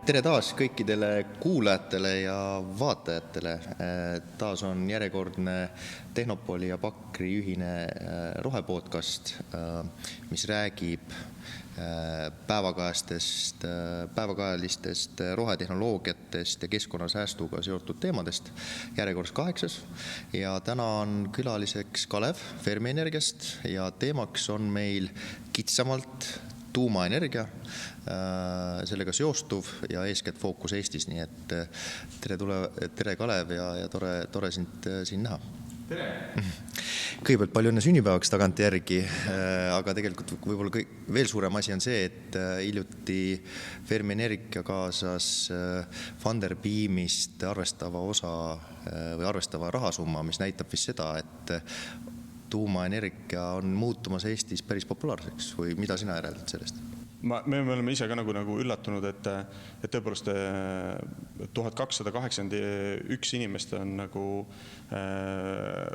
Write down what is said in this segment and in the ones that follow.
Tere taas kõikidele kuulajatele ja vaatajatele. Taas on järjekordne Tehnopoli ja Pakri ühine rohepodcast, mis räägib päevakajalistest rohetehnoloogiatest ja keskkonnasäästuga seotud teemadest. Järjekorras 8. Ja täna on külaliseks Kalev Fermi-Energiast ja teemaks on meil kitsamalt tuumaenergia, sellega seostuv ja eeskätt fookus Eestis, nii et tere Kalev ja tore sind siin näha. Tere! Kõigepealt palju õnne sünnipäevaks tagant järgi, aga tegelikult võib-olla veel suurem asi on see, et hiljuti Fermi-Energia kaasas Funderbeamist arvestava osa või arvestava rahasumma, mis näitab vist seda, et tuumaenergia on muutumas Eestis päris populaarseks või mida sina järeldad sellest? Me oleme ise ka nagu üllatunud, et tõepoolest 1281 inimest on nagu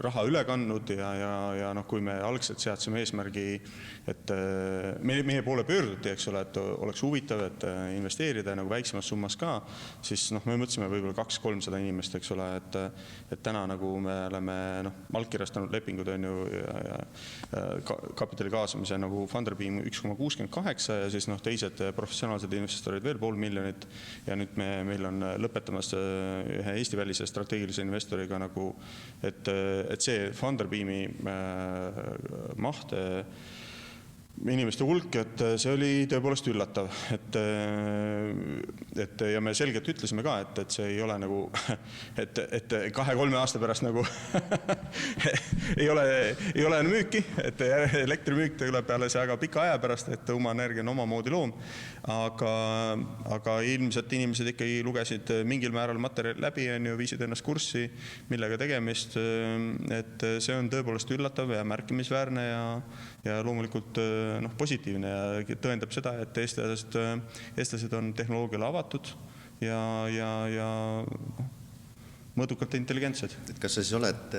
raha üle kandnud ja kui me algselt seadsime eesmärgi, et meie poole pöörduti, eks ole, et oleks huvitav, et investeerida nagu väiksemas summas ka, siis me mõtlesime võib-olla 200-300 inimest, eks ole, et täna nagu me oleme allkirjastanud lepingud on ju ja kapitali kaasamise nagu Funderbeam 1,68 ja siis teised professionaalsed investorid veel 500 000 ja nüüd meil on lõpetamas ühe Eesti-välise strateegilise investoriga nagu, et see Funderbeami maht inimeste hulk, et see oli tõepoolest üllatav, et ja me selgelt ütlesime ka, et see ei ole nagu, et 2-3 aasta pärast nagu ei ole müüki, et elektrimüük tuleb peale see väga pika aja pärast, et tuumaenergia on omamoodi loom, aga ilmselt inimesed ikkagi lugesid mingil määral materjali läbi, viisid ennast kurssi, millega tegemist, et see on tõepoolest üllatav ja märkimisväärne ja loomulikult positiivne ja tõendab seda, et eestlased on tehnoloogiale avatud ja mõõdukalt intelligentsed. Kas sa siis oled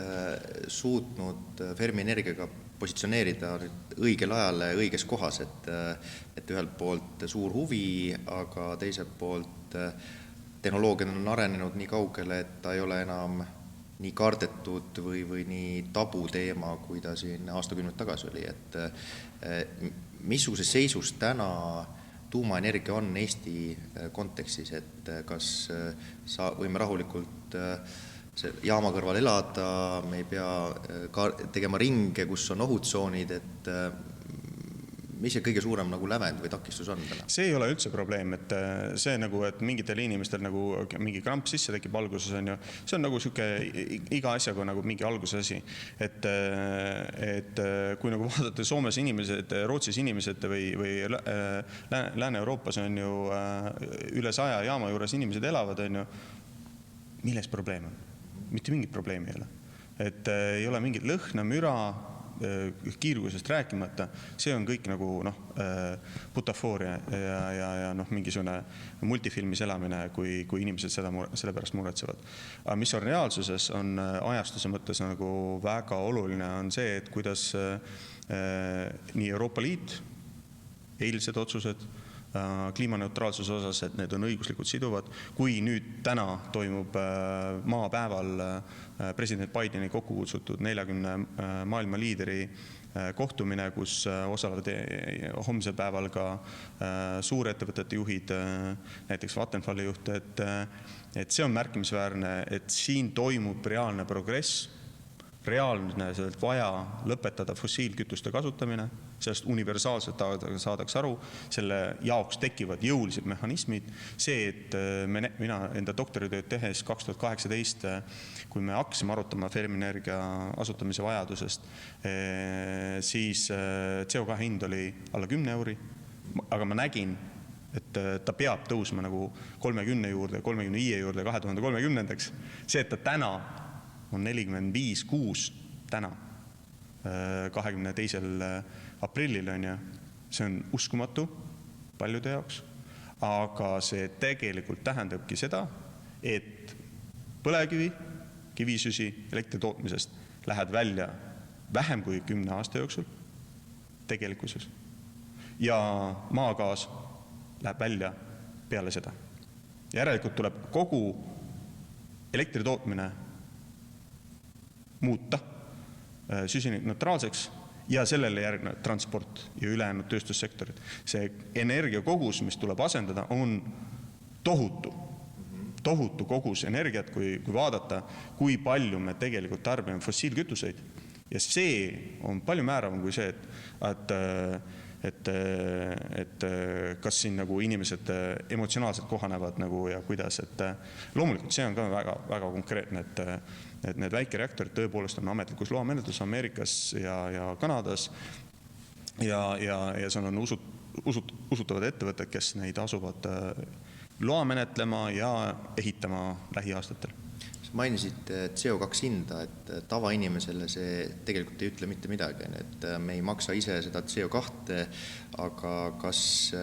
suutnud Fermi-Energiaga positsioneerida õigel ajal õiges kohas, et ühelt poolt suur huvi, aga teiselt poolt tehnoloogia on arenenud nii kaugele, et ta ei ole enam nii kardetud või nii tabu teema, kui ta siin aastakümneid tagasi oli, et missuguse seisus täna tuumaenergia on Eesti kontekstis, et kas võime rahulikult jaama kõrval elada, me ei pea tegema ringe, kus on ohutsoonid, et mis see kõige suurem nagu lävend või takistus on täna? See ei ole üldse probleem, et see nagu, et mingitel inimestel nagu mingi kramp sisse tekib alguses on ju, see on nagu siuke iga asjaga nagu mingi alguse asi, et kui nagu vaadata Soomes inimesed, Rootsis inimesed või Lääne-Euroopas on ju üle 100 jaama juures inimesed elavad on ju, milles probleem on? Mitte mingit probleemi ei ole, et ei ole mingit lõhna, müra, kiirgusest rääkimata, see on kõik nagu butafooria ja mingisugune multifilmis elamine, kui inimesed selle pärast muretsevad. Aga mis on reaalsuses, on ajastuse mõttes nagu väga oluline on see, et kuidas nii Euroopa Liit, eilsed otsused, kliimaneutraalsuse osas, et need on õiguslikult siduvad, kui nüüd täna toimub maapäeval president Bideni kokku kutsutud 40 maailma liideri kohtumine, kus osalevad homsel päeval ka suurettevõtete juhid, näiteks Vattenfalli juht, et see on märkimisväärne, et siin toimub reaalne progress, reaalne vaja lõpetada fossiilkütuste kasutamine, sellest universaalselt saadaks aru, selle jaoks tekivad jõulised mehhanismid. See, et mina enda doktoritööd tehes 2018, kui me hakkasime arutama Fermi-Energia asutamise vajadusest, siis CO2 hind oli alla 10 euri, aga ma nägin, et ta peab tõusma nagu 30 juurde, 35 juurde 2030-ndaks. See, et ta täna on 45,6 täna, 22. aprillil on ja see on uskumatu paljude jaoks, aga see tegelikult tähendabki seda, et põlevkivi, kivisüsi elektri tootmisest lähed välja vähem kui 10 aasta jooksul tegelikkuses ja maagaas läheb välja peale seda. Järelikult tuleb kogu elektritootmine muuta süsinikneutraalseks ja sellele järgneb transport ja ülejäänud tööstussektorid. See energiakogus, mis tuleb asendada, on tohutu kogus energiat, kui vaadata, kui palju me tegelikult tarbime fossiilkütuseid. Ja see on palju määravam kui see, et kas siin nagu inimesed emotsionaalselt kohanevad nagu ja kuidas, et loomulikult see on ka väga, väga konkreetne, et need väikereaktorid tõepoolest on ametlikus loamenetlus Ameerikas ja Kanadas ja seal on usutavad ettevõtted, kes neid asuvad loa menetlema ja ehitama lähiaastatel. Mainisid CO2 hinda, et tavainimesele see tegelikult ei ütle mitte midagi, et me ei maksa ise seda CO2, aga kas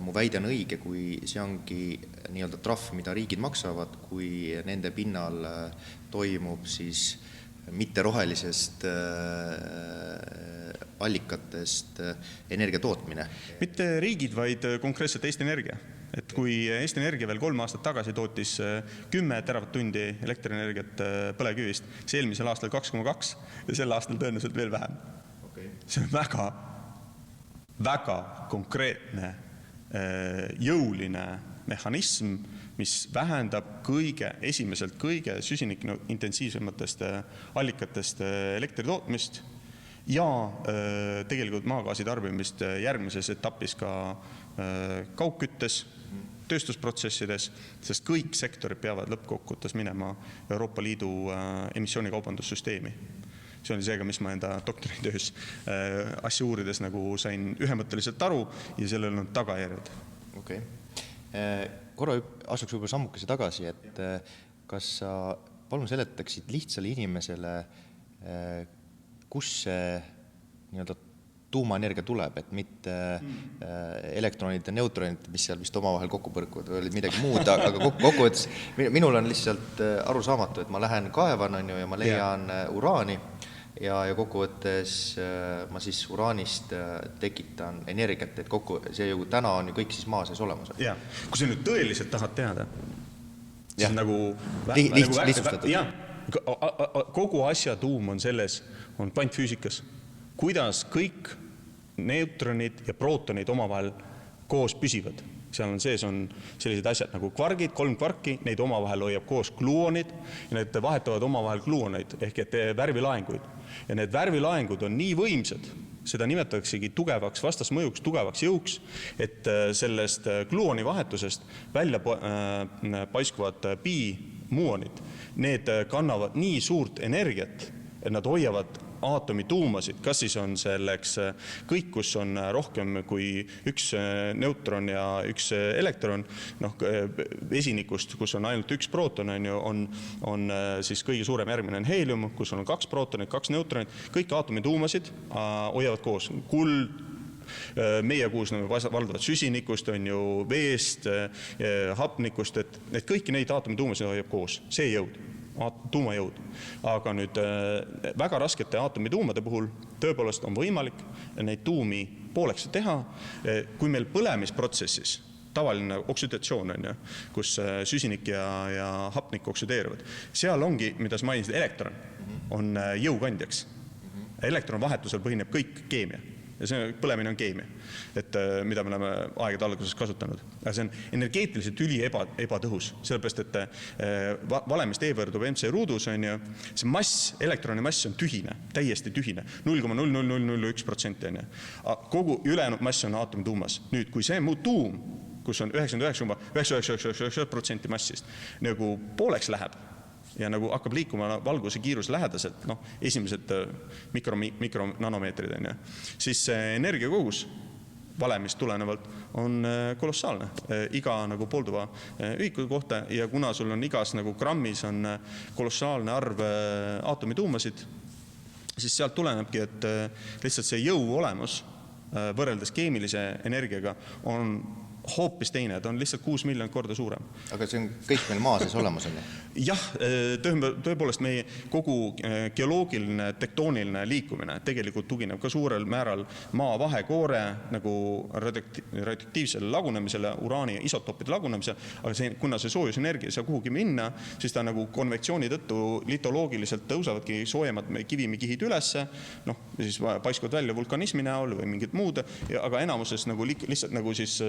mu väide on õige, kui see ongi nii-öelda trahv, mida riigid maksavad, kui nende pinnal toimub siis mitterohelisest allikatest energia tootmine? Mitte riigid, vaid konkreetselt Eesti Energia. Et kui Eesti Energia veel 3 aastat tagasi tootis 10 teravatt-tundi elektrienergiat põlevkivist, see eelmisel aastal 2,2 ja sel aastal tõenäoliselt veel vähem. Okay. See on väga konkreetne jõuline mehhanism, mis vähendab esimeselt kõige süsinik-intensiivsematest allikatest elektritootmist ja tegelikult maagaasi tarbimist järgmises etapis ka kaugküttes, tööstusprotsessides, sest kõik sektorid peavad lõppkokkuvõttes minema Euroopa Liidu emissioonikaubandussysteemi. See oli seega, mis ma enda doktoritöös asja uurides nagu sain ühemõtteliselt aru ja sellel on tagajärjed. Okay. Korra asuks võib-olla sammukese tagasi, et kas sa palun seletaksid lihtsale inimesele, kus see nii-öelda tuumaenergia tuleb, et mitte elektronid ja neutronid, mis seal vist omavahel kokku põrkuvad või olid midagi muud, aga kokkuvõttes minul on lihtsalt arusaamatu, et ma lähen kaevan ja ma leian uraani ja kokkuvõttes ma siis uraanist tekitan energiat, et see ju täna on ju kõik siis maa sees olemas. Ja, kui sa nüüd tõeliselt tahad teada, siis nagu lihtsustatud. Kogu asja tuum on selles, on kvantfüüsikas, kuidas kõik neutronid ja prootonid omavahel koos püsivad. Seal on sees on sellised asjad nagu kvargid, 3 kvarki, neid omavahel hoiab koos gluonid ja need vahetavad omavahel gluoneid ehk et värvilaenguid. Ja need värvilaengud on nii võimsad, seda nimetataksegi tugevaks vastasmõjuks, tugevaks jõuks, et sellest gluoni vahetusest välja paiskuvad pi-muonid. Need kannavad nii suurt energiat, et nad hoiavad aatomi tuumasid, kas siis on selleks kõik, kus on rohkem kui üks neutron ja üks elektron, vesinikust, kus on ainult üks prooton, on siis kõige suurem järgmine on heelium, kus on 2 prootonid, 2 neutronid, kõik aatomi tuumasid hoiavad koos. Kuld, meie kuus valdavad süsinikust, on ju veest, hapnikust, et kõiki neid aatomi tuumasid hoiab koos, see jõud. Tuumajõud. Aga nüüd väga raskete aatomituumade puhul tõepoolest on võimalik neid tuumi pooleks teha, kui meil põlemisprotsessis, tavaline oksüdatsioon on ju, kus süsinik ja hapnik oksüdeeruvad. Seal ongi, mida sa mainisid, elektron on jõukandjaks. Elektron vahetusel põhineb kõik keemia. Ja see põlemine on keemia, et mida me oleme aegade alguses kasutanud. Ja see on energeetiliselt üli ebatõhus, sellepärast, et valemist E-võrdub MC ruudus on ju, see mass, elektroni mass on tühine, täiesti tühine, 0,00001% on ju. Kogu ülejäänud mass on aatomituumas. Nüüd, kui see muu tuum, kus on 99,999% massist, nagu pooleks läheb, ja nagu hakkab liikuma valguse kiirus lähedaselt, esimesed mikronanomeetrid on ju, siis energiakogus valemist tulenevalt on kolossaalne iga nagu poolduva ühiku kohta ja kuna sul on igas nagu grammis on kolossaalne arv aatomituumasid, siis sealt tulenebki, et lihtsalt see jõu olemus võrreldes keemilise energiaga on hoopis teine, ta on lihtsalt 6 miljonit korda suurem. Aga see on kõik meil maa sees olemas, on ju? Jah, tõepoolest meie kogu geoloogiline, tektooniline liikumine tegelikult tugineb ka suurel määral maa vahekoore nagu radioaktiivsele lagunemisele, uraani ja isotoopide lagunemisele, aga kuna see soojusenergia ei saa kuhugi minna, siis ta nagu konvektsiooni tõttu litoloogiliselt tõusavadki soojemad kivimikihid ülesse, siis paiskuvad välja vulkanismi näol või mingid muud, aga enamuses nagu lihtsalt nagu siis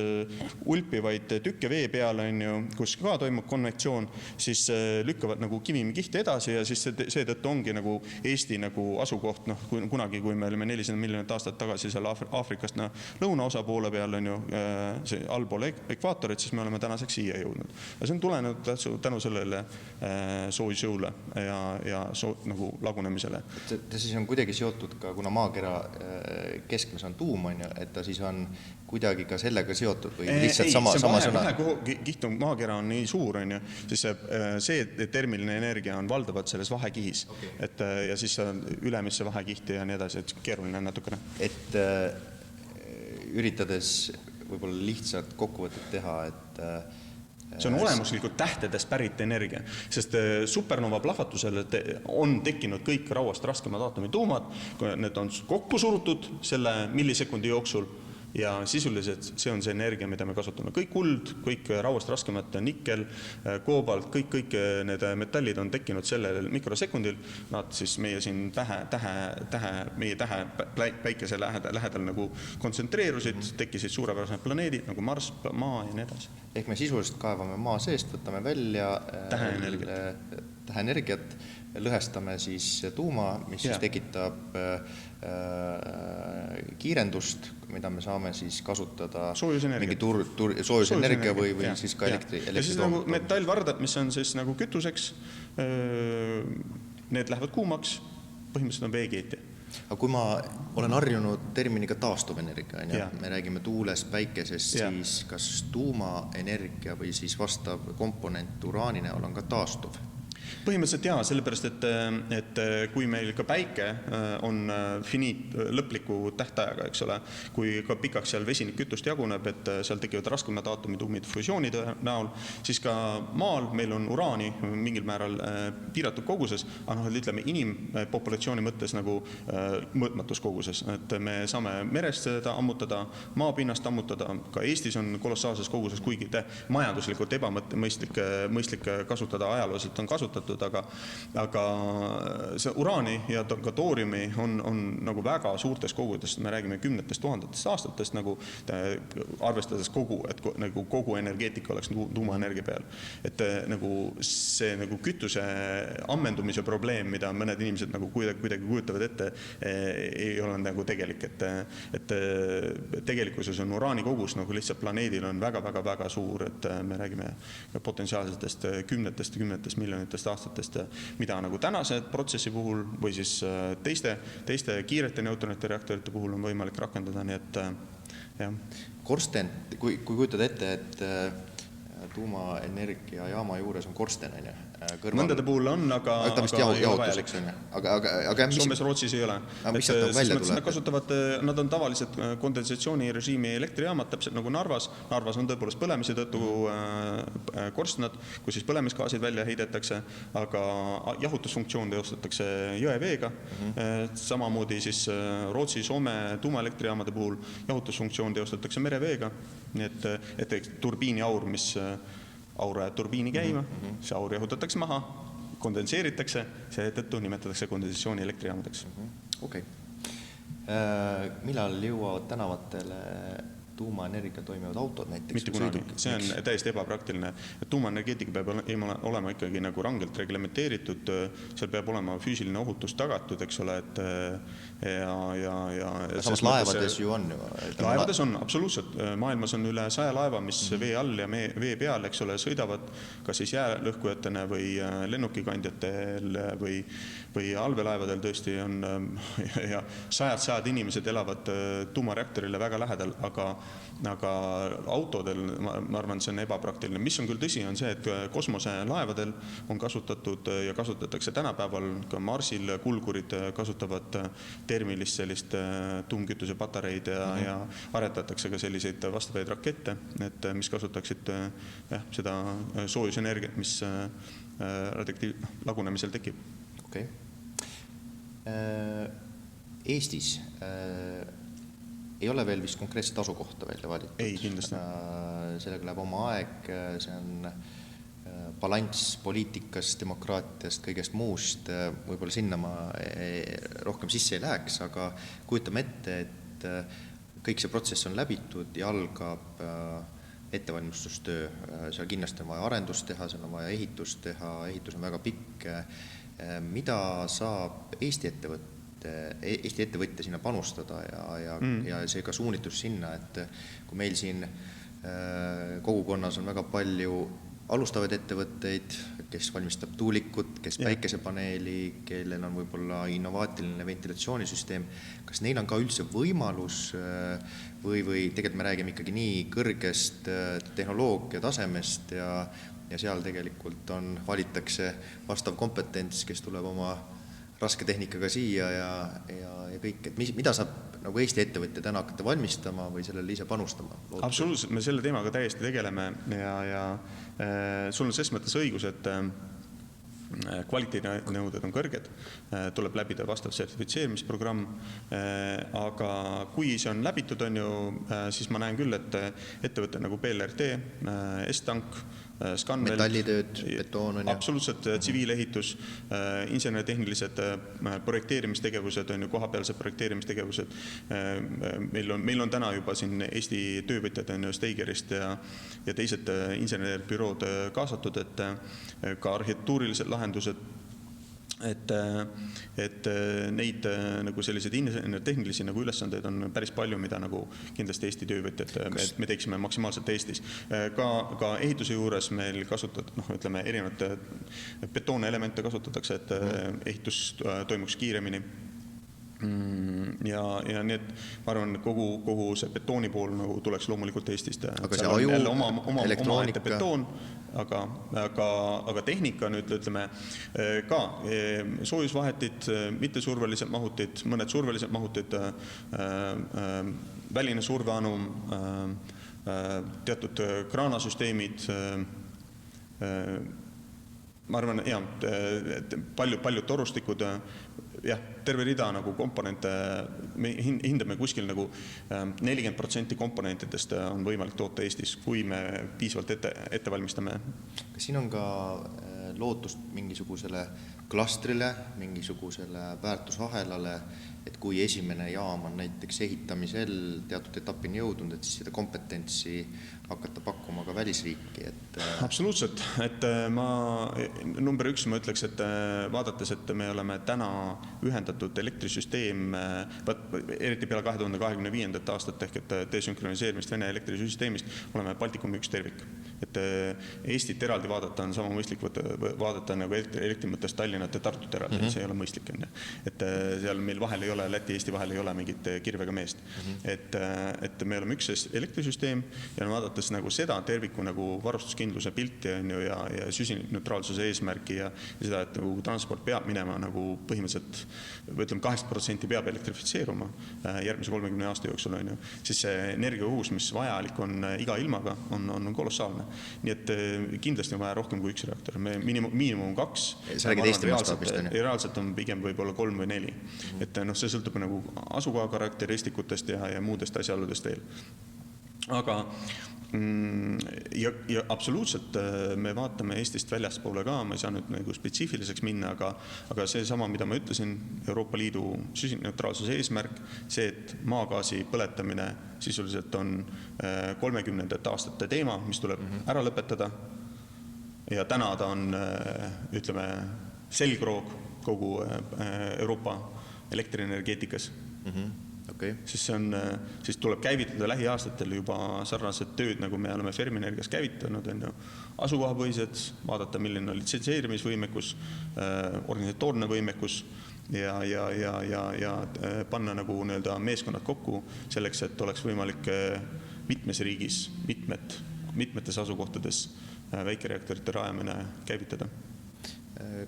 ulpivaid tükke vee peal, on ju, kus ka toimub konvektsioon, siis lükkavad nagu kivimikihti edasi ja siis seetõttu ongi nagu Eesti nagu asukoht, kunagi, kui me olime 400 miljonit aastat tagasi seal Aafrikast lõunaosa poole peal, on ju, see allpool ekvaatorit, siis me oleme tänaseks siia jõudnud. Ja see on tulenud tänu sellele soojusjõule ja nagu lagunemisele. Ta siis on kuidagi seotud ka, kuna maakera keskmes on tuum, on ju, et ta siis on kuidagi ka sellega seotud või lihtsalt sama sõna? Vahekiht maakera on nii suur, on ju, siis see termiline energia on valdavalt selles vahekihis. Okay. Ja siis ülemisse vahekihti ja nii edasi, et keeruline natukene. Et üritades võib-olla lihtsalt kokkuvõtet teha, et see on olemuslikult tähtedest pärit energia, sest supernova plahvatusel on tekkinud kõik rauast raskemad aatomituumad, need on kokku surutud selle millisekundi jooksul ja sisuliselt see on see energia, mida me kasutame. Kõik kuld, kõik rauast raskemad nikkel, koobalt, kõik need metallid on tekkinud sellel mikrosekundil. Nad siis meie siin meie tähe päikese lähedal nagu kontsentreerusid, tekkisid suurepärased planeedid nagu Mars, Maa ja nii edasi. Ehk me sisuliselt kaevame maa seest, võtame välja täheenergiat, lõhestame siis tuuma, mis siis tekitab kiirendust, mida me saame siis kasutada soojusenergia või siis ka elektri. Ja siis nagu metallvardad, mis on siis nagu kütuseks, need lähevad kuumaks, põhimõtteliselt on veekeeti. Aga kui ma olen harjunud terminiga taastuvenergia, me räägime tuulest, päikesest, siis kas tuumaenergia või siis vastav komponent uraani näol on ka taastuv? Põhimõtteliselt jaa, sellepärast, et kui meil ka päike on lõpliku tähtajaga, eks ole, kui ka pikaks seal vesinikkütust jaguneb, et seal tekivad raskemad aatomituumid fusioonide näol, siis ka maal meil on uraani mingil määral piiratud koguses, aga ütleme inimpopulatsiooni mõttes nagu mõõtmatus koguses, et me saame merest seda ammutada, maapinnast ammutada, ka Eestis on kolossaalses koguses, kuigi majanduslikult ebamõistlik kasutada, ajalooliselt on kasutatud, aga see uraani ja ka tooriumi on nagu väga suurtes kogudes, me räägime 10 000 aastatest, nagu arvestades kogu energeetika oleks tuumaenergia peal. Et nagu see nagu kütuse ammendumise probleem, mida mõned inimesed nagu kuidagi kujutavad ette, ei ole nagu tegelik, et tegelikkuses on uraani kogus nagu lihtsalt planeedil on väga suur, et me räägime potentsiaalsetest kümnetest miljonitest aastatest, mida nagu tänase protsessi puhul või siis teiste kiirete neutronite reaktorite puhul on võimalik rakendada, nii et jah. Korsten, kui kujutad ette, et tuumaenergia jaama juures on korsten, on ju? Mõndade puhul on, aga ta vist jahutuseks, on ju? Aga Soomes, Rootsis ei ole. Nad on tavaliselt kondensatsioonirežiimi elektrijaamad, täpselt nagu Narvas. Narvas on tõepoolest põlemise tõttu korstnad, kus siis põlemisgaasid välja heidetakse, aga jahutusfunktsioon teostatakse jõeveega. Samamoodi siis Rootsi, Soome tuumaelektrijaamade puhul jahutusfunktsioon teostatakse mereveega, nii et turbiini aur, mis aur ajab turbiini käima, see aur jahutatakse maha, kondenseeritakse, seetõttu nimetatakse kondensatsiooni elektrijaamadeks. Okei. Millal jõuavad tänavatele tuumaenergia toimivad autod näiteks? Mitte kunagi, see on täiesti ebapraktiline. Tuumaenergeetika peab olema ikkagi nagu rangelt reglementeeritud, seal peab olema füüsiline ohutus tagatud, eks ole, samas laevades ju on. Laevades on, absoluutselt. Maailmas on üle 100 laeva, mis vee all ja vee peal, eks ole, sõidavad kas siis jäälõhkujatena või lennukikandjatel või allveelaevadel tõesti on ja sajad inimesed elavad tuumareaktorile väga lähedal, aga autodel ma arvan, see on ebapraktiline. Mis on küll tõsi, on see, et kosmoselaevadel on kasutatud ja kasutatakse tänapäeval ka Marsil kulgurid kasutavad termilist sellist tuumkütuse patareid ja aretatakse ka selliseid vastavaid rakette, et mis kasutaksid seda soojusenergiat, mis lagunemisel tekib. Okay. Eestis ei ole veel vist konkreetset asukohta välja valitud. Ei, kindlasti. Sellega läheb oma aeg, see on balanss poliitikast, demokraatiast, kõigest muust. Võib-olla sinna ma rohkem sisse ei läheks, aga kujutame ette, et kõik see protsess on läbitud ja algab ettevalmistustöö. Seal kindlasti on vaja arendust teha, seal on vaja ehitust teha, ehitus on väga pikk. Mida saab Eesti ettevõtja sinna panustada ja see ka suunitus sinna, et kui meil siin kogukonnas on väga palju alustavaid ettevõtteid, kes valmistab tuulikut, kes päikesepaneeli, kellel on võib-olla innovaatiline ventilatsioonisüsteem, kas neil on ka üldse võimalus või tegelikult me räägime ikkagi nii kõrgest tehnoloogia tasemest ja seal tegelikult valitakse vastav kompetents, kes tuleb oma raske tehnikaga siia ja kõik, et mida saab nagu Eesti ettevõtja täna hakata valmistama või sellele ise panustama? Absoluutselt, me selle teemaga täiesti tegeleme ja sul on selles mõttes õigus, et kvaliteedinõuded on kõrged, tuleb läbida vastav sertifitseerimisprogramm, aga kui see on läbitud, siis ma näen küll, et ettevõte nagu BLRT, S-Tank, Scanvel, metallitööd, betoon on absoluutselt tsiviilehitus, insenertehnilised projekteerimistegevused, kohapealsed projekteerimistegevused. Meil on täna juba siin Eesti töövõtjad Steigerist ja teised insenerbürood kaasatud, et ka arhitektuurilised lahendused, et neid nagu selliseid tehnilisi nagu ülesandeid on päris palju, mida nagu kindlasti Eesti töövõtjad, me teeksime maksimaalselt Eestis. Ka ehituse juures meil ütleme, erinevate betooneelemente kasutatakse, et ehitus toimuks kiiremini. Ja nii, et ma arvan, kogu see betooni pool nagu tuleks loomulikult Eestist. Aga see aju, elektroonika. Betoon, aga tehnika nüüd ütleme ka soojusvahetid, mittesurvelised mahutid, mõned survelised mahutid, väline surveanum, teatud kraanasüsteemid, ma arvan, paljud torustikud, terve rida nagu komponente, me hindame kuskil nagu 40% komponentidest on võimalik toota Eestis, kui me piisavalt ette valmistame. Kas siin on ka lootust mingisugusele klastrile, mingisugusele väärtusahelale, et kui esimene jaam on näiteks ehitamisel teatud etapini jõudnud, et siis seda kompetentsi hakata pakkuma ka välisriiki? Absoluutselt, et number 1 ma ütleks, et vaadates, et me oleme täna ühendatud elektrisüsteem, eriti peale 2025. aastat ehk et desünkroniseerimist Vene elektrisüsteemist, oleme Baltikumi üks tervik. Et Eestit eraldi vaadata on sama mõistlik vaadata nagu elektri mõttes Tallinnat ja Tartut eraldi, see ei ole mõistlik. Et seal meil vahel ei ole, Läti-Eesti vahel ei ole mingit kirvega meest. Et me oleme üks elektrisüsteem ja vaadates nagu seda terviku nagu varustuskindluse pilti ja süsinikneutraalsuse eesmärki ja seda, et nagu transport peab minema nagu põhimõtteliselt, või ütleme 80% peab elektrifitseeruma järgmise 30 aasta jooksul, siis see energiaohus, mis vajalik on iga ilmaga, on kolossaalne. Nii et kindlasti on vaja rohkem kui üks reaktor. Miinimum 2. Sa räägid Eesti mastaabist, on ju? Reaalselt on pigem võib-olla 3 või 4. Et see sõltub nagu asukoha karakteristikutest ja muudest asjaoludest veel. Aga ja absoluutselt me vaatame Eestist väljaspoole ka, ma ei saa nüüd nagu spetsiifiliseks minna, aga see sama, mida ma ütlesin, Euroopa Liidu süsinikneutraalsuse eesmärk, see, et maagaasi põletamine sisuliselt on 30. aastate teema, mis tuleb ära lõpetada ja täna ta on, ütleme, selgroog kogu Euroopa elektrienergeetikas. Okay. Siis tuleb käivitada lähiaastatel juba sarnased tööd, nagu me oleme Fermi-Energias käivitanud, asukohapõhised, vaadata, milline on litsenseerimisvõimekus, organisatoorne võimekus ja panna nagu meeskonnad kokku selleks, et oleks võimalik mitmes riigis, mitmetes asukohtades väikereaktorite rajamine käivitada.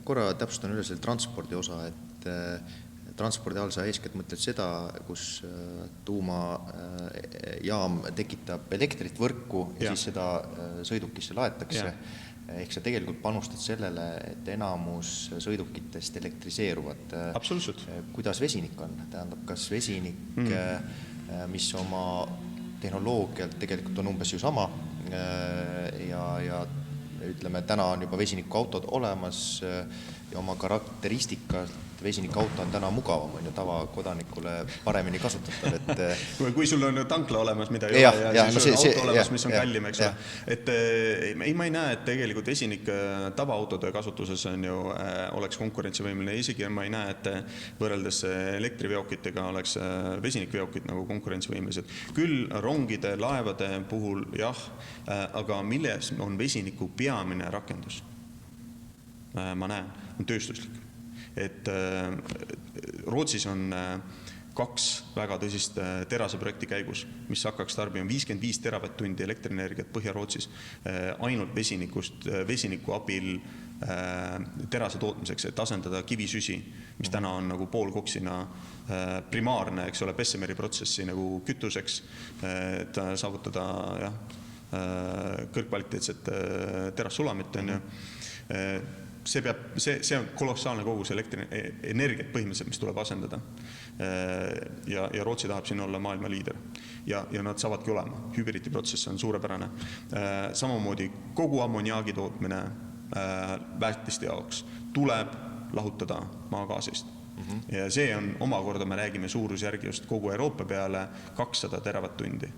Korra täpsustan üle selle transpordi osa, et transpordi all sa eeskätt mõtled seda, kus tuumajaam tekitab elektrit võrku ja siis seda sõidukisse laetakse. Ehk sa tegelikult panustad sellele, et enamus sõidukitest elektriseeruvad. Absoluutselt. Kuidas vesinik on? Tähendab, kas vesinik, mis oma tehnoloogialt tegelikult on umbes ju sama ja ütleme, täna on juba vesinikuautod olemas ja oma karakteristikalt vesinikuauto on täna mugavam, on ju tavakodanikule paremini kasutatav. Kui sul on tankla olemas, mida ei ole, ja siis on auto olemas, mis on kallim, eks ole. Et ma ei näe, et tegelikult vesinik tavaautode kasutuses on ju, oleks konkurentsivõimeline. Isegi ma ei näe, et võrreldes elektriveokitega oleks vesinikveokid nagu konkurentsivõimelised. Küll rongide, laevade puhul jah, aga milles on vesiniku peamine rakendus? Ma näen, on tööstuslik. Et Rootsis on 2 väga tõsist teraseprojekti käigus, mis hakkaks tarbima 55 teravatt-tundi elektrienergiat Põhja-Rootsis ainult vesiniku abil terase tootmiseks, et asendada kivisüsi, mis täna on nagu poolkoksina primaarne, eks ole, Bessemeri protsessi nagu kütuseks, et saavutada kõrgkvaliteetset terassulamit, on ju. See on kolossaalne kogus elektrienergiat põhimõtteliselt, mis tuleb asendada. Ja Rootsi tahab siin olla maailma liider. Ja nad saavadki olema. Hübriti protsess on suurepärane. Samamoodi kogu ammoniaagi tootmine väetiste jaoks tuleb lahutada maagaasist. Ja see on omakorda, me räägime suurusjärgi just kogu Euroopa peale 200 teravatt-tundi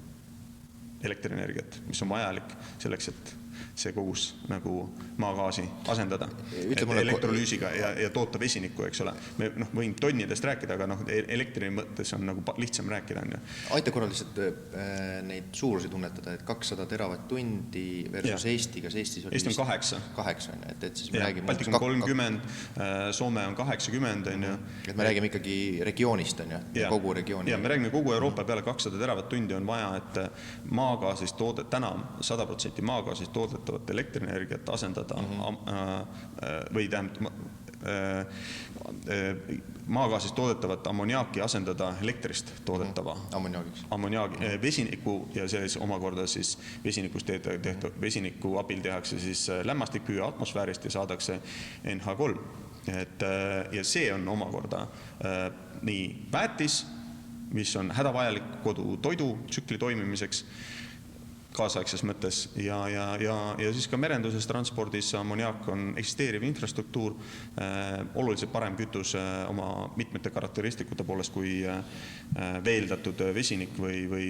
elektrienergiat, mis on vajalik selleks, et see kogus nagu maagaasi asendada elektrolüüsiga ja toota vesinikku, eks ole. Me võin tonnidest rääkida, aga elektri mõttes on nagu lihtsam rääkida. Aita korral lihtsalt neid suurusi tunnetada, et 200 teravatt-tundi versus Eesti, kas Eestis oli Eesti on 8. 8, et siis me räägime... Baltikum 30, Soome on 80, on ju. Et me räägime ikkagi regioonist, on ju, kogu regiooni. Ja me räägime kogu Euroopa peale 200 teravatt-tundi on vaja, et maagaasist täna 100% maagaasist toodetavat elektrienergiat asendada või maagaasist toodetavat ammoniaaki asendada elektrist toodetava vesiniku ja selles omakorda siis vesiniku abil tehakse siis lämmastikpüü atmosfäärist ja saadakse NH3. Ja see on omakorda nii väetis, mis on hädavajalik kodu toidu tsükli toimimiseks kaasaegses mõttes ja siis ka merenduses transpordis ammoniaak on eksisteeriv infrastruktuur, oluliselt parem kütus oma mitmete karakteristikute poolest kui veeldatud vesinik või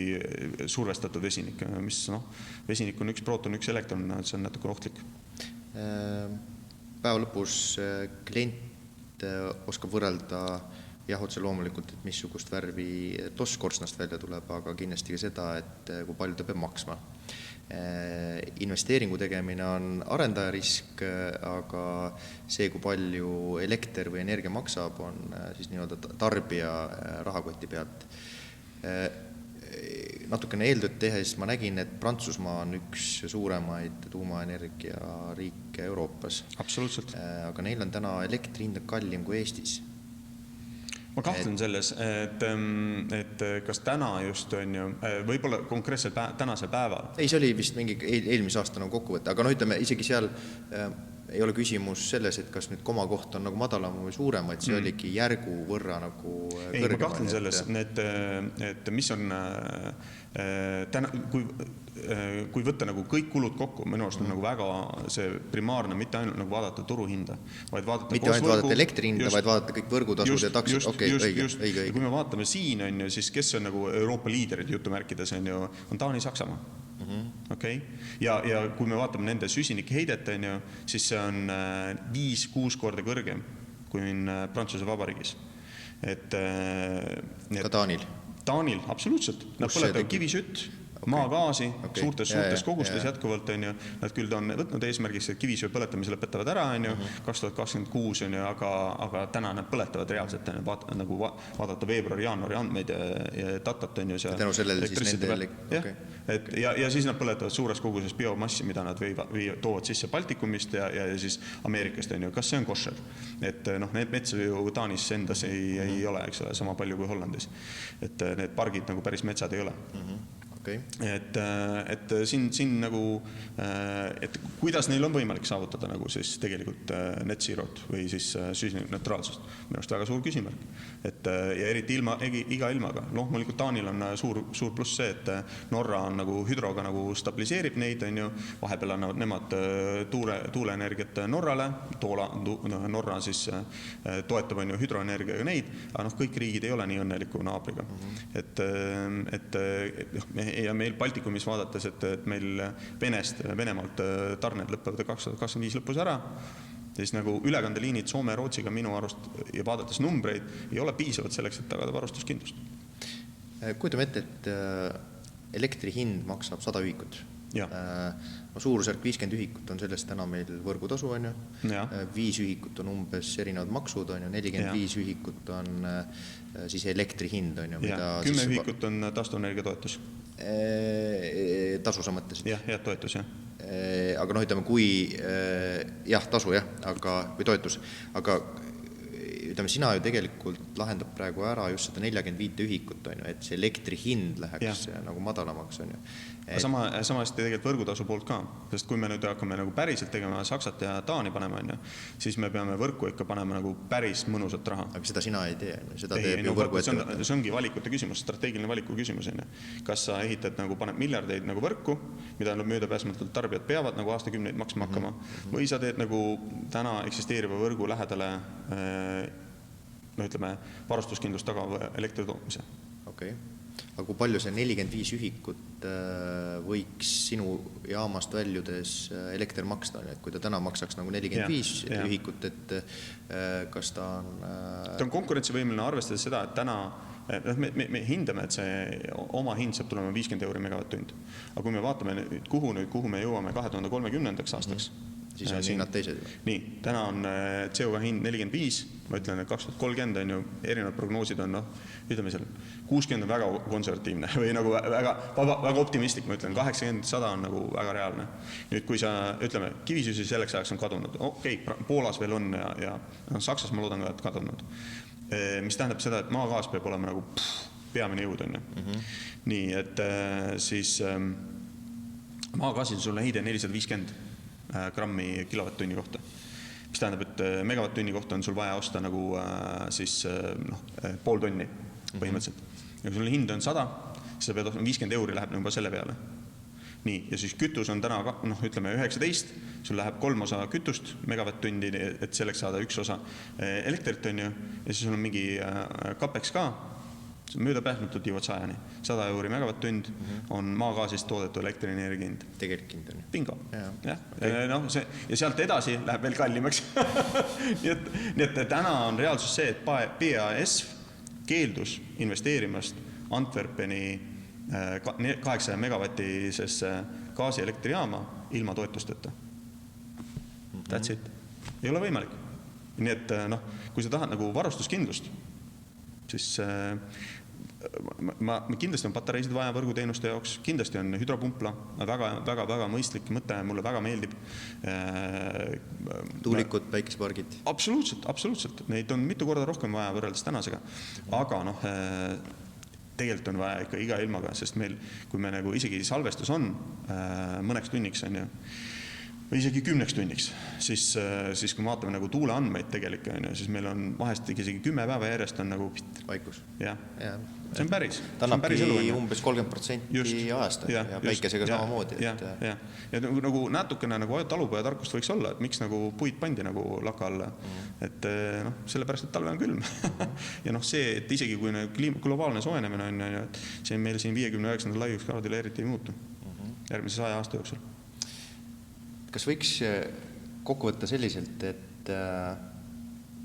survestatud vesinik, mis vesinik on 1 prooton, 1 elektron, see on natuke ohtlik. Päeva lõpus klient oskab võrrelda otse loomulikult, et missugust värvi tosskorstnast välja tuleb, aga kindlasti ka seda, et kui palju ta peab maksma. Investeeringu tegemine on arendajarisk, aga see, kui palju elekter või energia maksab, on siis nii-öelda tarbija rahakoti pealt. Natukene eeltööd tehes ma nägin, et Prantsusmaa on üks suuremaid tuumaenergia riike Euroopas. Absoluutselt. Aga neil on täna elektri hind kallim kui Eestis. Ma kahtlen selles, et kas täna just on ju, võib-olla konkreetselt tänase päeval. Ei, see oli vist mingi eelmise aasta nagu kokkuvõte, aga ütleme, isegi seal ei ole küsimus selles, et kas nüüd komakoht on nagu madalam või suurem, et see oligi järgu võrra nagu kõrgem. Ei, ma kahtlen selles, et mis on täna, kui võtta nagu kõik kulud kokku, minu arust on nagu väga see primaarne, mitte ainult nagu vaadata turuhinda, vaid vaadata mitte ainult vaadata elektrihinda, vaid vaadata kõik võrgutasud ja taksud. Ja kui me vaatame siin, on ju, siis kes on nagu Euroopa liiderid jutumärkides, on Taani, Saksamaa. Okay. Ja kui me vaatame nende süsinikheidet, on ju, siis see on 5-6 korda kõrgem kui Prantsuse Vabariigis. Ka Taanil? Taanil, absoluutselt. Nad põletavad kivisütt maagaasi Okei. suurtes kogustes jätkuvalt, on ju, nad küll on võtnud eesmärgiks, et kivisöe põletamise lõpetavad ära, on ju, 2026 on ju, aga täna nad põletavad reaalselt, nagu vaadata veebruari-jaanuari andmeid ja datat, on ju, seal. Tänu sellele siis nende ja siis nad põletavad suures koguses biomassi, mida nad toovad sisse Baltikumist ja siis Ameerikast, on ju, kas see on košer? Et noh, need metsa ju Taanis endas ei ole, eks ole, sama palju kui Hollandis. Et need pargid nagu päris metsad ei ole. Okay. Et siin nagu, et kuidas neil on võimalik saavutada nagu siis tegelikult net zero't või siis süsinikneutraalsust. Minu arust väga suur küsimärk. Ja eriti iga ilmaga. Loomulikult Taanil on suur pluss see, et Norra on nagu hüdroga nagu stabiliseerib neid, on ju, vahepeal annavad nemad tuuleenergiat Norrale, Norra siis toetab on ju hüdroenergiaga neid, aga noh, kõik riigid ei ole nii õnneliku naabriga. Ja meil Baltikumis vaadates, et meil Venemaalt tarned lõpevad 2025 lõpus ära, siis nagu ülekandeliinid Soome ja Rootsiga minu arust ja vaadates numbreid ei ole piisavad selleks, et tagada varustuskindlust. Kujutame ette, et elektri hind maksab 100 ühikut. Suurusjärk 50 ühikut on sellest täna meil võrgutasu, on ju. 5 ühikut on umbes erinevad maksud, on ju. 45 ühikut on siis elektri hind, on ju. 10 ühikut on taastuvenergia toetus. Tasu sa mõtlesid? Jah, toetus, jah. Aga noh, ütleme, kui tasu, või toetus, aga ütleme, sina ju tegelikult lahendab praegu ära just seda 45 ühikut, on ju, et see elektri hind läheks nagu madalamaks, on ju. Samasti tegelikult võrgutasu poolt ka, sest kui me nüüd hakkame nagu päriselt tegema Saksat ja Taani panema, on ju, siis me peame võrku ikka panema nagu päris mõnusat raha. Aga seda sina ei tee, seda teeb ju võrgu ettevõte. See ongi valikute küsimus, strateegiline valiku küsimus, on ju. Kas sa ehitad nagu, paned miljardeid nagu võrku, mida möödapääsmatult tarbijad peavad nagu aastakümneid maksma hakkama, või sa teed nagu täna eksisteeriva võrgu lähedale ütleme, varustuskindlust tagava elektritootmise. Okei. Aga kui palju see 45 ühikut võiks sinu jaamast väljudes elekter maksta, et kui ta täna maksaks nagu 45 ühikut, et kas ta on... Ta on konkurentsivõimeline arvestades seda, et täna me hindame, et see oma hind saab tulema 50 € megavatt-tund. Aga kui me vaatame, kuhu me jõuame 2030. aastaks, siis on hinnad teised. Nii, täna on CO2 hind 45, ma ütlen, et 2030 on ju erinevad prognoosid on, ütleme seal, 60 on väga konservatiivne või nagu väga optimistlik, ma ütlen, 80-100 on nagu väga reaalne. Nüüd, kui sa, ütleme, kivisüsi selleks ajaks on kadunud, Poolas veel on ja Saksas ma loodan ka, et kadunud. Mis tähendab seda, et maagaas peab olema nagu peamine jõud, on ju. Nii, et siis maagaasil sulle heide 450 grammi kilovatt-tunni kohta. Mis tähendab, et megavatt-tunni kohta on sul vaja osta nagu siis pool tonni põhimõtteliselt. Ja kui sul hind on 100, siis sa pead 50 € läheb juba selle peale. Nii, ja siis kütus on täna, ütleme 19, sul läheb 3 osa kütust megavatt-tundi, et selleks saada 1 osa elektrit, on ju, ja siis sul on mingi CAPEX ka, möödapääsmatult jõuad 100-ni. 100 € megavatt-tund on maagaasist toodetud elektrienergia hind. Tegelik hind on. Bingo. Ja sealt edasi läheb veel kallimaks. Nii et täna on reaalsus see, et PAS keeldus investeerimast Antwerpeni 800 megavatisesse gaasielektrijaama ilma toetusteta. That's it. Ei ole võimalik. Nii et kui sa tahad nagu varustuskindlust, siis kindlasti on patareisid vaja võrguteenuste jaoks, kindlasti on hüdropumpla, väga mõistlik mõte, mulle väga meeldib. Tuulikud, päikesepargid. Absoluutselt. Neid on mitu korda rohkem vaja võrreldes tänasega. Aga tegelikult on vaja ikka iga ilmaga, sest meil, kui me nagu isegi salvestus on mõneks tunniks, on ju, või isegi 10 tunniks, siis kui me vaatame nagu tuule andmeid tegelikult, siis meil on vahest isegi 10 päeva järjest on nagu vaikus. Jah, see on päris. Ta annabki umbes 30% ajast ja päikesega samamoodi. Ja nagu natukene nagu talupojatarkust võiks olla, et miks nagu puid pandi nagu laka alla. Et sellepärast, et talve on külm. Ja see, et isegi kui globaalne soojenemine on, et see meil siin 59. laiuskraadil eriti ei muutu järgmise 100 aasta jooksul. Kas võiks kokku võtta selliselt, et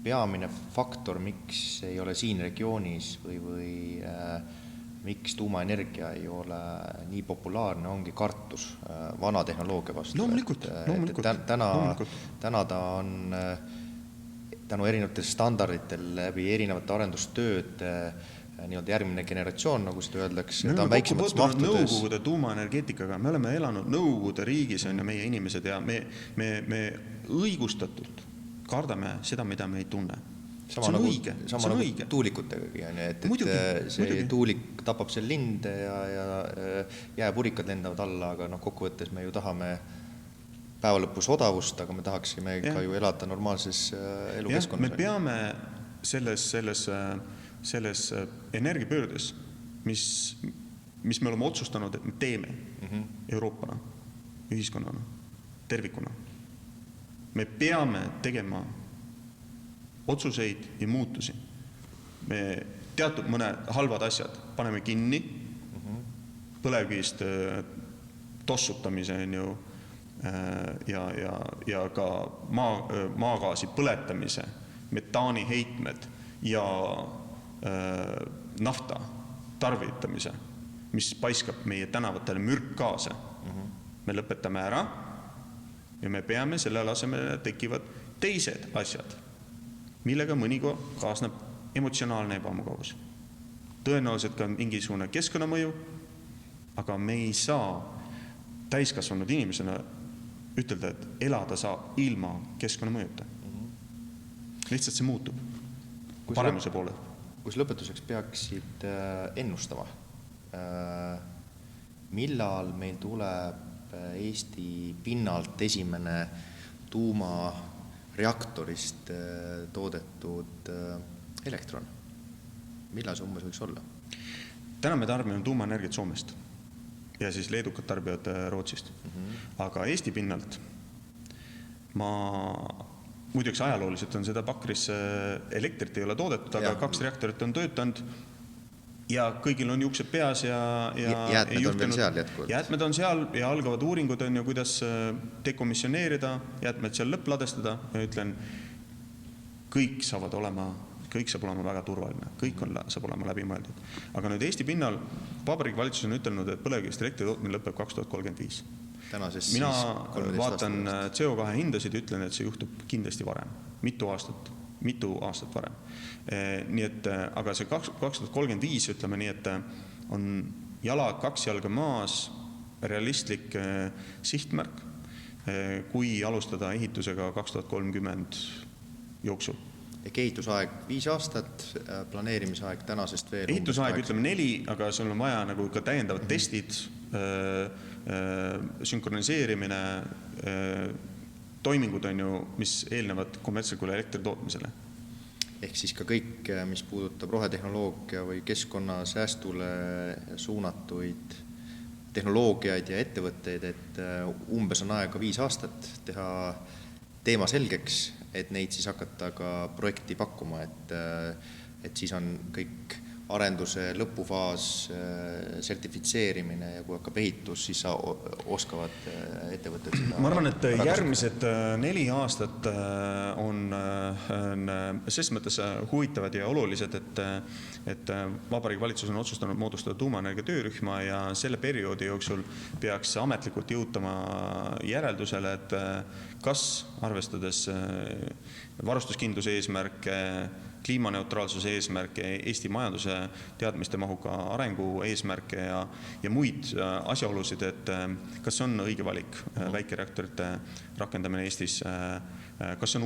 peamine faktor, miks ei ole siin regioonis või miks tuumaenergia ei ole nii populaarne, ongi kartus vana tehnoloogia vastu. Loomulikult. Täna ta on tänu erinevatel standarditel läbi erinevate arendustööd nii-öelda järgmine generatsioon, nagu seda öeldakse. Me oleme kokku puutunud Nõukogude tuumaenergeetikaga, me oleme elanud Nõukogude riigis on ja meie inimesed ja me õigustatult kardame seda, mida me ei tunne. See on õige. Sama nagu tuulikutega, et see tuulik tapab seal linde ja jääpurikad lendavad alla, aga kokkuvõttes me ju tahame päeva lõpus odavust, aga me tahaksime ka ju elada normaalses elukeskkonnas. Me peame selles energiapöördes, mis me oleme otsustanud, et me teeme Euroopana, ühiskonnana, tervikuna. Me peame tegema otsuseid ja muutusi. Me teatud mõned halvad asjad paneme kinni, põlevkivist tossutamise on ju, ja ka maagaasi põletamise, metaani heitmed ja nafta tarvitamise, mis paiskab meie tänavatele mürkgaase. Me lõpetame ära ja me peame sellel asemel tekivad teised asjad, millega mõnikord kaasneb emotsionaalne ebamugavus. Tõenäoliselt ka mingisugune keskkonnamõju, aga me ei saa täiskasvanud inimesena ütelda, et elada saab ilma keskkonnamõjuta. Lihtsalt see muutub paremuse poole. Kus lõpetuseks peaksid ennustama, millal meil tuleb Eesti pinnalt esimene tuumareaktorist toodetud elektron? Millal see umbes võiks olla? Täna me tarbime tuumaenergiat Soomest ja siis leedukad tarbijad Rootsist. Aga Eesti pinnalt muiduks ajalooliselt on seda Pakris elektrit ei ole toodetud, aga 2 reaktorit on töötanud ja kõigil on juuksed peas ja jäätmed on veel seal jätkuvalt. Jäätmed on seal ja algavad uuringud on ju, kuidas dekomissioneerida, jäätmed seal lõppladestada ja ütlen, kõik saab olema väga turvaline, kõik saab olema läbimõeldud. Aga nüüd Eesti pinnal Vabariigi Valitsus on ütelnud, et põlevkivist elektri tootmine lõpeb 2035. Mina vaatan CO2 hindasid ja ütlen, et see juhtub kindlasti varem, mitu aastat varem. Nii et, aga see 2035, ütleme nii, et on 2 jalga maas realistlik sihtmärk, kui alustada ehitusega 2030 jooksul. Ehk ehitusaeg 5 aastat, planeerimisaeg tänasest veel. Ehitusaeg ütleme 4, aga sul on vaja nagu ka täiendavad testid, sünkroniseerimine, toimingud on ju, mis eelnevad kommertslikule elektri tootmisele. Ehk siis ka kõik, mis puudutab rohetehnoloogia või keskkonnasäästule suunatuid tehnoloogiaid ja ettevõtteid, et umbes on aega 5 aastat teha teema selgeks, et neid siis hakata ka projekti pakkuma, et siis on kõik arenduse lõpufaas, sertifitseerimine ja kui hakkab ehitus, siis oskavad ettevõtted seda. Ma arvan, et järgmised 4 aastat on selles mõttes huvitavad ja olulised, et Vabariigi Valitsus on otsustanud moodustada tuumaenergia töörühma ja selle perioodi jooksul peaks ametlikult jõutama järeldusele, et kas arvestades varustuskindluse eesmärke, kliimaneutraalsuse eesmärke, Eesti majanduse teadmiste mahuka arengu eesmärke ja muid asjaolusid, et kas on õige valik väikereaktorite rakendamine Eestis, kas on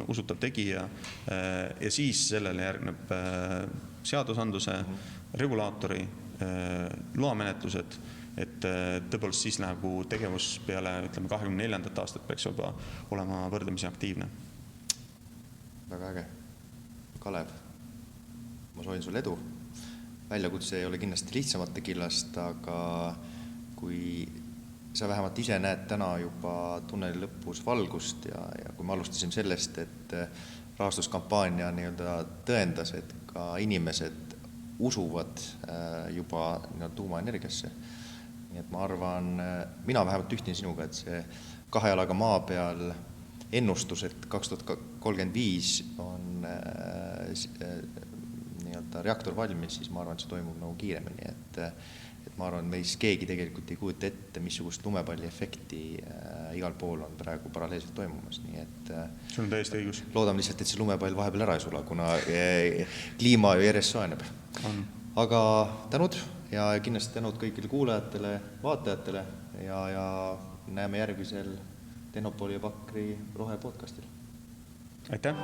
usutav tegija ja siis sellele järgneb seadusandluse, regulaatori, loamenetlused, et tõepoolest siis nagu tegevus peale 24. aastat peaks juba olema võrdlemisi aktiivne. Väga äge. Kalev, ma soovin sulle edu. Väljakutse ei ole kindlasti lihtsamate killast, aga kui sa vähemalt ise näed täna juba tunneli lõpus valgust ja kui me alustasime sellest, et rahastuskampaania nii-öelda tõendas, et ka inimesed usuvad juba tuumaenergiasse. Nii et ma arvan, mina vähemalt ühtin sinuga, et see 2 jalaga maa peal ennustus, et 2035 on nii-öelda reaktor valmis, siis ma arvan, et see toimub nagu kiiremini, et ma arvan, et meis keegi tegelikult ei kujuta ette, missugust lumepalli efekti igal pool on praegu paralleelselt toimumas, nii et sul on täiesti õigus. loodame lihtsalt, et see lumepall vahepeal ära ei sula, kuna kliima ju järjest soeneb. Aga tänud ja kindlasti tänud kõigile kuulajatele, vaatajatele ja näeme järgmisel Tehnopoli ja Pakri rohepodcastil. Aitäh!